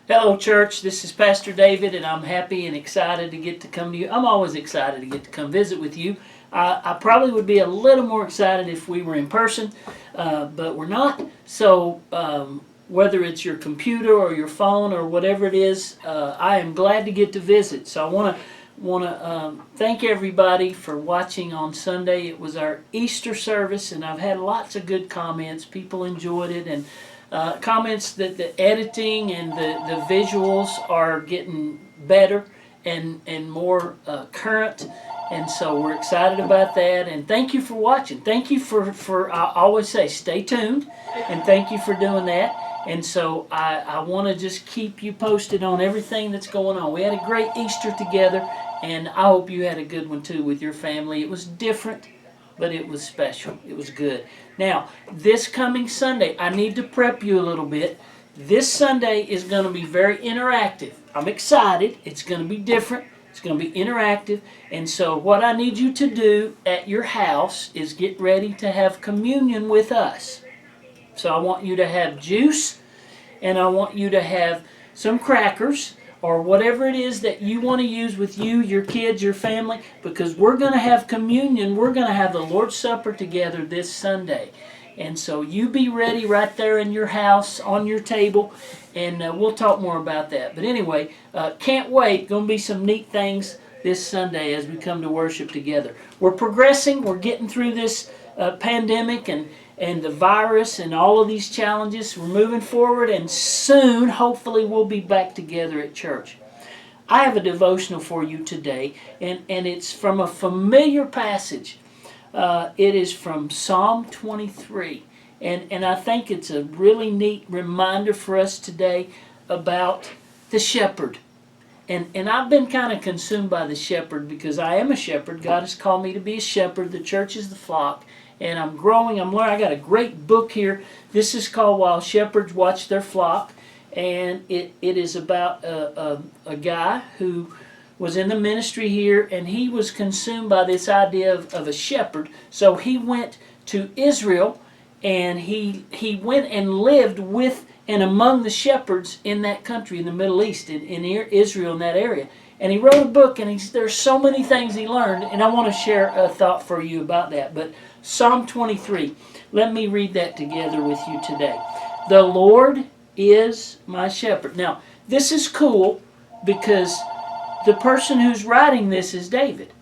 Hello, church. This is Pastor David, and I'm happy and excited to get to come to you. I'm always excited to get to come visit with you. I probably would be a little more excited if we were in person, but we're not. So, whether it's your computer or your phone or whatever it is, I am glad to get to visit. So, I want to thank everybody for watching on Sunday. It was our Easter service, and I've had lots of good comments. People enjoyed it, and comments that the editing and the visuals are getting better and more current, and so we're excited about that. And thank you for watching. Thank you for I always say stay tuned, and thank you for doing that. And so I want to just keep you posted on everything that's going on. We had a great Easter together, and I hope you had a good one too with your family. It was different, but it was special. It was good. Now, this coming Sunday, I need to prep you a little bit. This Sunday is going to be very interactive. I'm excited. It's going to be different. It's going to be interactive. And so what I need you to do at your house is get ready to have communion with us. So I want you to have juice, and I want you to have some crackers, or whatever it is that you want to use with you, your kids, your family, because we're going to have communion. We're going to have the Lord's Supper together this Sunday. And so you be ready right there in your house, on your table, and we'll talk more about that. But anyway, can't wait. Going to be some neat things this Sunday as we come to worship together. We're progressing. We're getting through this pandemic and the virus and all of these challenges. We're moving forward, and soon, hopefully, we'll be back together at church. I have a devotional for you today, and it's from a familiar passage. It is from Psalm 23, and I think it's a really neat reminder for us today about the shepherd. And I've been kind of consumed by the shepherd because I am a shepherd. God has called me to be a shepherd. The church is the flock. And I'm growing, I'm learning. I got a great book here. This is called While Shepherds Watch Their Flock. And it is about a guy who was in the ministry here, and he was consumed by this idea of a shepherd. So he went to Israel, and he went and lived with and among the shepherds in that country, in the Middle East, in Israel, in that area. And he wrote a book, and there's so many things he learned, and I want to share a thought for you about that. But Psalm 23, let me read that together with you today. The Lord is my shepherd. Now, this is cool because the person who's writing this is David.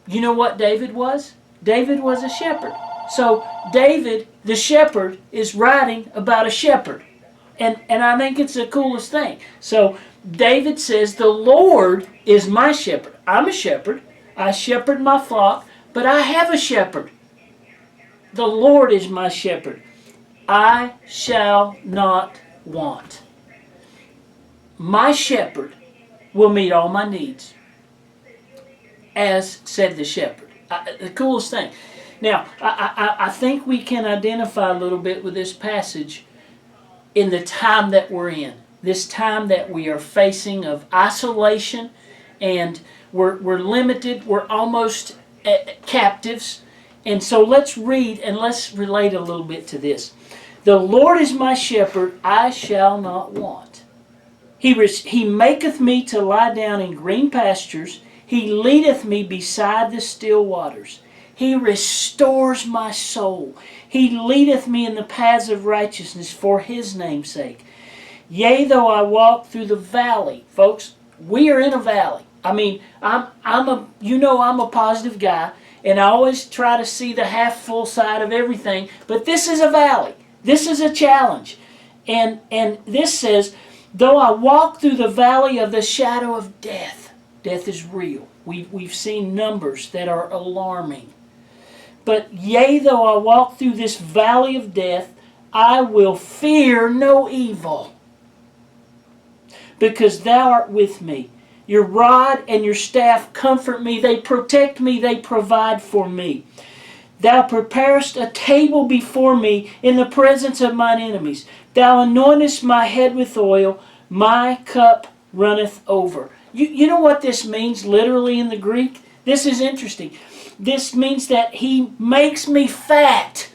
You know what David was? David was a shepherd. So David, the shepherd, is writing about a shepherd. And I think it's the coolest thing. So David says, the Lord is my shepherd. I'm a shepherd. I shepherd my flock, but I have a shepherd. The Lord is my shepherd. I shall not want. My shepherd will meet all my needs, as said the shepherd. The coolest thing. Now, I think we can identify a little bit with this passage in the time that we're in. This time that we are facing of isolation, and we're limited. We're almost captives. And so let's read and let's relate a little bit to this. The Lord is my shepherd, I shall not want. He maketh me to lie down in green pastures. He leadeth me beside the still waters. He restores my soul. He leadeth me in the paths of righteousness for His name's sake. Yea, though I walk through the valley. Folks, we are in a valley. I mean, I'm a positive guy, and I always try to see the half full side of everything, but this is a valley. This is a challenge. And this says, though I walk through the valley of the shadow of death. Death is real. We've seen numbers that are alarming. But yea, though I walk through this valley of death, I will fear no evil, because thou art with me. Your rod and your staff comfort me. They protect me. They provide for me. Thou preparest a table before me in the presence of mine enemies. Thou anointest my head with oil. My cup runneth over. You know what this means literally in the Greek? This is interesting. This means that He makes me fat.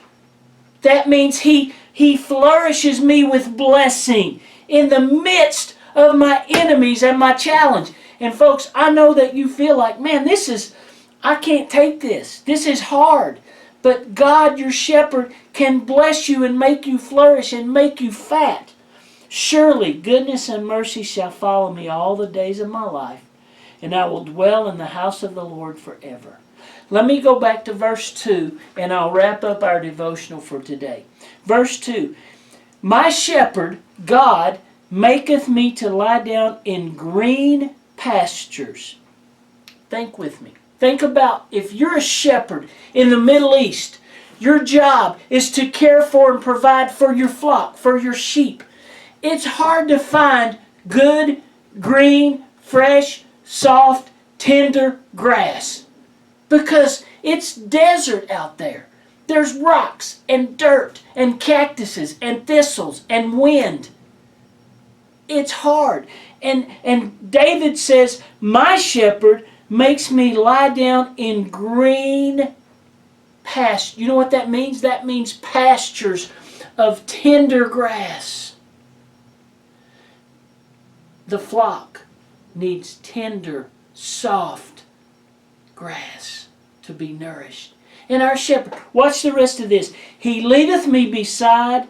That means He flourishes me with blessing in the midst of my enemies and my challenge. And folks, I know that you feel like, man, I can't take this. This is hard. But God, your shepherd, can bless you and make you flourish and make you fat. Surely goodness and mercy shall follow me all the days of my life, and I will dwell in the house of the Lord forever. Let me go back to verse 2, and I'll wrap up our devotional for today. Verse 2, my shepherd, God, maketh me to lie down in green pastures. Think with me. Think about if you're a shepherd in the Middle East, your job is to care for and provide for your flock, for your sheep. It's hard to find good, green, fresh, soft, tender grass because it's desert out there. There's rocks and dirt and cactuses and thistles and wind. It's hard. And David says, my shepherd makes me lie down in green pastures. You know what that means? That means pastures of tender grass. The flock needs tender, soft grass to be nourished. And our shepherd, watch the rest of this. He leadeth me beside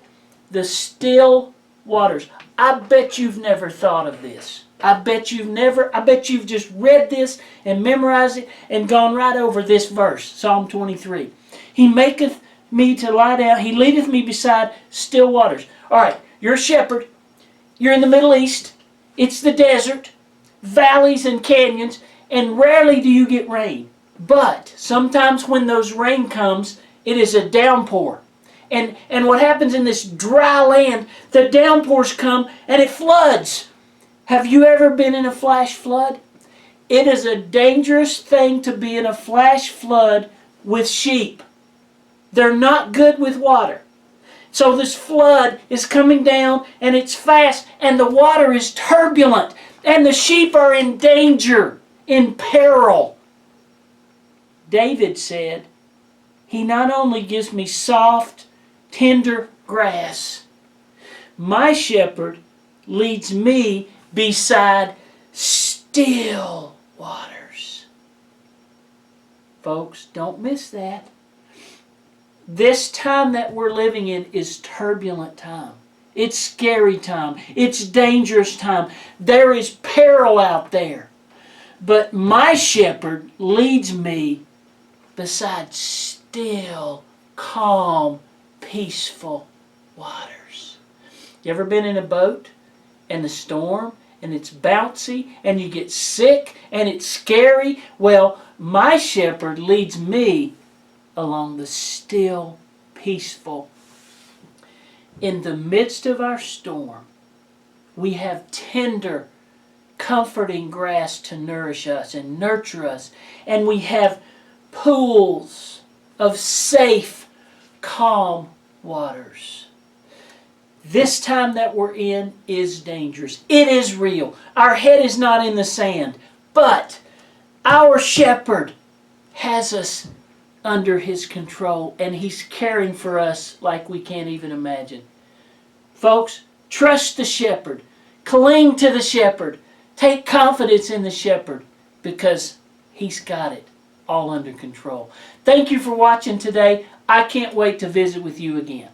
the still waters. I bet you've never thought of this. I bet you've just read this and memorized it and gone right over this verse, Psalm 23. He maketh me to lie down. He leadeth me beside still waters. All right, you're a shepherd. You're in the Middle East. It's the desert, valleys and canyons, and rarely do you get rain. But sometimes when those rain comes, it is a downpour. And what happens in this dry land, the downpours come and it floods. Have you ever been in a flash flood? It is a dangerous thing to be in a flash flood with sheep. They're not good with water. So this flood is coming down and it's fast and the water is turbulent and the sheep are in danger, in peril. David said, he not only gives me soft, tender grass, my shepherd leads me beside still waters. Folks, don't miss that. This time that we're living in is turbulent time. It's scary time. It's dangerous time. There is peril out there. But my shepherd leads me beside still, calm, peaceful waters. You ever been in a boat and the storm and it's bouncy and you get sick and it's scary? Well, my shepherd leads me along the still, peaceful. In the midst of our storm, we have tender, comforting grass to nourish us and nurture us. And we have pools of safe, calm waters. This time that we're in is dangerous. It is real. Our head is not in the sand. But our shepherd has us under his control, and he's caring for us like we can't even imagine. Folks, trust the shepherd. Cling to the shepherd. Take confidence in the shepherd because he's got it all under control. Thank you for watching today. I can't wait to visit with you again.